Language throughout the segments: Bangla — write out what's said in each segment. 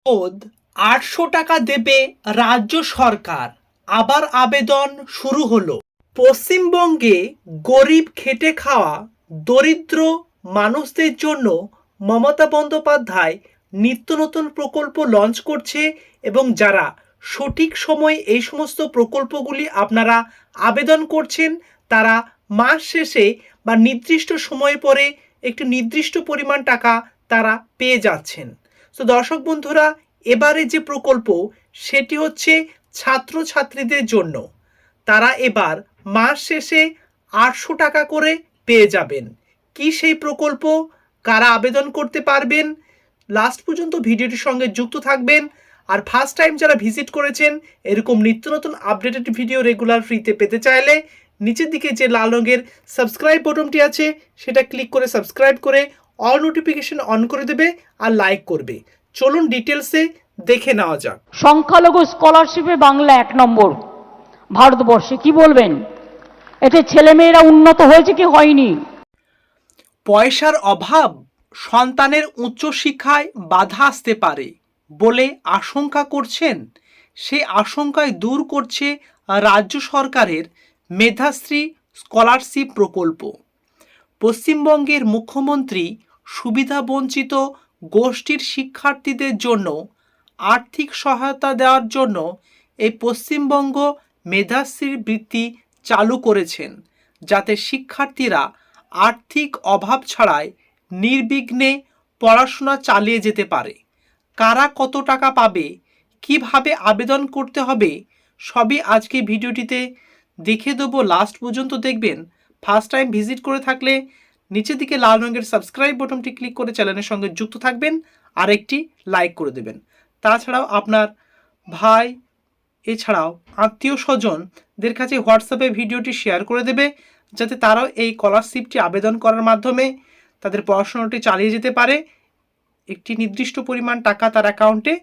নগদ ৮০০ টাকা দেবে রাজ্য সরকার। আবার আবেদন শুরু হলো। পশ্চিমবঙ্গে গরিব খেটে খাওয়া দরিদ্র মানুষদের জন্য মমতা বন্দ্যোপাধ্যায় নিত্য নতুন প্রকল্প লঞ্চ করছে এবং যারা সঠিক সময়ে এই সমস্ত প্রকল্পগুলি আপনারা আবেদন করছেন তারা মাস শেষে বা নির্দিষ্ট সময় পরে একটি নির্দিষ্ট পরিমাণ টাকা তারা পেয়ে যাচ্ছেন। তো দর্শক বন্ধুরা, এবারে যে প্রকল্প সেটি হচ্ছে ছাত্রছাত্রীদের জন্য। তারা এবার মাস শেষে ৮০০ টাকা করে পেয়ে যাবেন। কি সেই প্রকল্প, কারা আবেদন করতে পারবেন, লাস্ট পর্যন্ত ভিডিওটির সঙ্গে যুক্ত থাকবেন। আর ফার্স্ট টাইম যারা ভিজিট করেছেন এরকম নিত্য নতুন আপডেটেড ভিডিও রেগুলার ফ্রিতে পেতে চাইলে নিচের দিকে যে লাল রঙের সাবস্ক্রাইব বাটনটি আছে সেটা ক্লিক করে সাবস্ক্রাইব করে অল নোটিফিকেশন অন করে দেবে আর লাইক করবে। চলুন ডিটেলসে দেখে নেওয়া যাক। সংখ্যালঘু স্কলারশিপে বাংলা ১ নম্বর ভারতবর্ষে। কি বলবেন, এতে ছেলেমেয়েরা উন্নত হয়েছে কি হয়নি? পয়সার অভাব সন্তানের উচ্চশিক্ষায় বাধা আসতে পারে বলে আশঙ্কা করছেন। সেই আশঙ্কায় দূর করছে রাজ্য সরকারের মেধাশ্রী স্কলারশিপ প্রকল্প। পশ্চিমবঙ্গের মুখ্যমন্ত্রী সুবিধাবঞ্চিত গোষ্ঠীর শিক্ষার্থীদের জন্য আর্থিক সহায়তা দেওয়ার জন্য এই পশ্চিমবঙ্গ মেধাশ্রী বৃত্তি চালু করেছেন, যাতে শিক্ষার্থীরা আর্থিক অভাব ছাড়াই নির্বিঘ্নে পড়াশোনা চালিয়ে যেতে পারে। কারা কত টাকা পাবে, কিভাবে আবেদন করতে হবে, সবই আজকে ভিডিওটিতে দেখে দেবো। লাস্ট পর্যন্ত দেখবেন। ফার্স্ট টাইম ভিজিট করে থাকলে নিচের দিকে লাল রঙের সাবস্ক্রাইব বাটনটি ক্লিক করে চ্যানেলের সঙ্গে যুক্ত থাকবেন আর একটি লাইক করে দেবেন। তাছাড়াও আপনার ভাই এছাড়াও আত্মীয় স্বজনদের কাছে হোয়াটসঅ্যাপে ভিডিওটি শেয়ার করে দেবে, যাতে তারাও এই স্কলারশিপটি আবেদন করার মাধ্যমে তাদের পড়াশোনাটি চালিয়ে যেতে পারে একটি নির্দিষ্ট পরিমাণ টাকা তার অ্যাকাউন্টে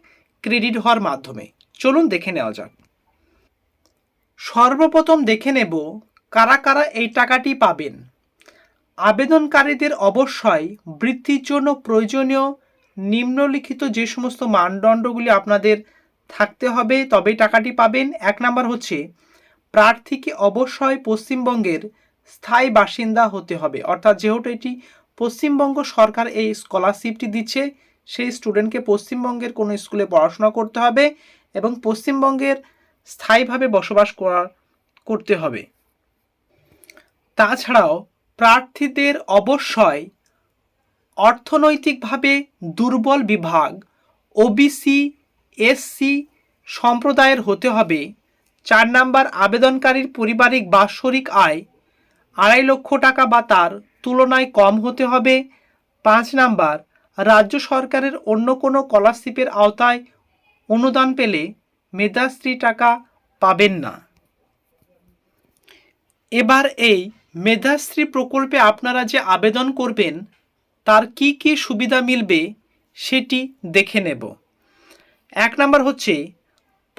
ক্রেডিট হওয়ার মাধ্যমে। চলুন দেখে নেওয়া যাক। সর্বপ্রথম দেখে নেব কারা কারা এই টাকাটি পাবেন। আবেদনকারীদের অবশ্যই বৃত্তির জন্য প্রয়োজনীয় নিম্নলিখিত যে সমস্ত মানদণ্ডগুলি আপনাদের থাকতে হবে তবেই টাকাটি পাবেন। ১ নম্বর হচ্ছে প্রার্থীকে অবশ্যই পশ্চিমবঙ্গের স্থায়ী বাসিন্দা হতে হবে, অর্থাৎ যেহেতু এটি পশ্চিমবঙ্গ সরকার এই স্কলারশিপটি দিচ্ছে, সেই স্টুডেন্টকে পশ্চিমবঙ্গের কোনো স্কুলে পড়াশোনা করতে হবে এবং পশ্চিমবঙ্গের স্থায়ীভাবে বসবাস করতে হবে। তাছাড়াও প্রার্থীদের অবশ্যই অর্থনৈতিকভাবে দুর্বল বিভাগ ওবিসি এসসি সম্প্রদায়ের হতে হবে। ৪ নাম্বার আবেদনকারীর পারিবারিক বাৎসরিক আয় ২.৫ লক্ষ টাকা বা তার তুলনায় কম হতে হবে। ৫ নাম্বার রাজ্য সরকারের অন্য কোনো স্কলারশিপের আওতায় অনুদান পেলে মেধাশ্রী টাকা পাবেন না। এবার এই মেধাশ্রী প্রকল্পে আপনারা যে আবেদন করবেন তার কি কি সুবিধা মিলবে সেটি দেখে নেব। ১ নাম্বার হচ্ছে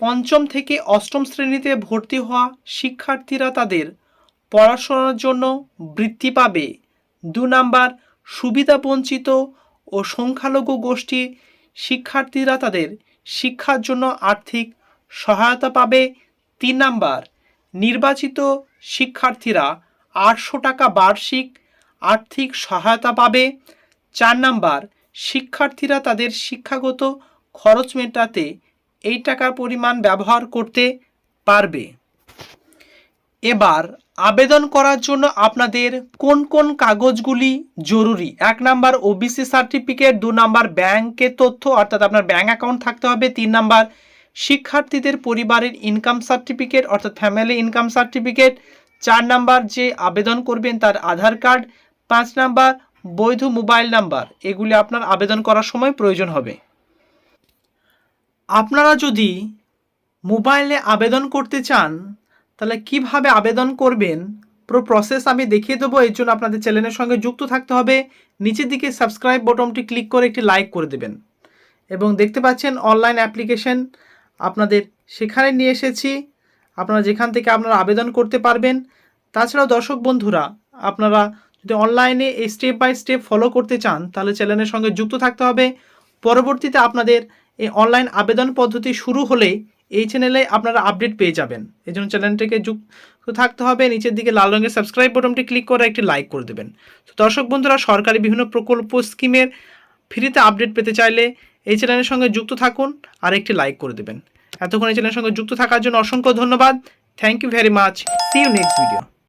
পঞ্চম থেকে অষ্টম শ্রেণীতে ভর্তি হওয়া শিক্ষার্থীরা তাদের পড়াশোনার জন্য বৃত্তি পাবে। ২ নাম্বার সুবিধাবঞ্চিত ও সংখ্যালঘু গোষ্ঠী শিক্ষার্থীরা তাদের শিক্ষার জন্য আর্থিক সহায়তা পাবে। ৩ নাম্বার নির্বাচিত শিক্ষার্থীরা ৮০০ টাকা বার্ষিক আর্থিক সহায়তা পাবে। ৪ নাম্বার শিক্ষার্থীরা তাদের শিক্ষাগত খরচ মেটাতে এই টাকার পরিমাণ ব্যবহার করতে পারবে। এবার আবেদন করার জন্য আপনাদের কোন কোন কাগজগুলি জরুরি। ১ নাম্বার ওবিসি সার্টিফিকেট, ২ নাম্বার ব্যাংকের তথ্য অর্থাৎ আপনার ব্যাংক অ্যাকাউন্ট থাকতে হবে। ৩ নাম্বার শিক্ষার্থীদের পরিবারের ইনকাম সার্টিফিকেট অর্থাৎ ফ্যামিলি ইনকাম সার্টিফিকেট। ৪ নাম্বার যে আবেদন করবেন তার আধার কার্ড। ৫ নাম্বার বৈধ মোবাইল নাম্বার। এগুলি আপনার আবেদন করার সময় প্রয়োজন হবে। আপনারা যদি মোবাইলে আবেদন করতে চান তাহলে কিভাবে আবেদন করবেন পুরো প্রসেস আমি দেখিয়ে দেবো। এর জন্য আপনাদের চ্যানেলের সঙ্গে যুক্ত থাকতে হবে। নিচের দিকে সাবস্ক্রাইব বাটনটি ক্লিক করে একটি লাইক করে দেবেন এবং দেখতে পাচ্ছেন অনলাইন অ্যাপ্লিকেশন আপনাদের সেখানে নিয়ে এসেছি, আপনারা যেখান থেকে আপনারা আবেদন করতে পারবেন। তাছাড়াও দর্শক বন্ধুরা, আপনারা যদি অনলাইনে এই স্টেপ বাই স্টেপ ফলো করতে চান তাহলে চ্যানেলের সঙ্গে যুক্ত থাকতে হবে। পরবর্তীতে আপনাদের এই অনলাইন আবেদন পদ্ধতি শুরু হলেই এই চ্যানেলে আপনারা আপডেট পেয়ে যাবেন। এই জন্য চ্যানেলটিকে যুক্ত থাকতে হবে। নিচের দিকে লাল রঙের সাবস্ক্রাইব বাটনটি ক্লিক করে একটি লাইক করে দেবেন। তো দর্শক বন্ধুরা, সরকারি বিভিন্ন প্রকল্প স্কিমের ফ্রিতে আপডেট পেতে চাইলে এই চ্যানেলের সঙ্গে যুক্ত থাকুন আর একটি লাইক করে দেবেন। এতক্ষণ এই চ্যানেলের সঙ্গে যুক্ত থাকার জন্য অসংখ্য ধন্যবাদ। Thank you very much. See you next video.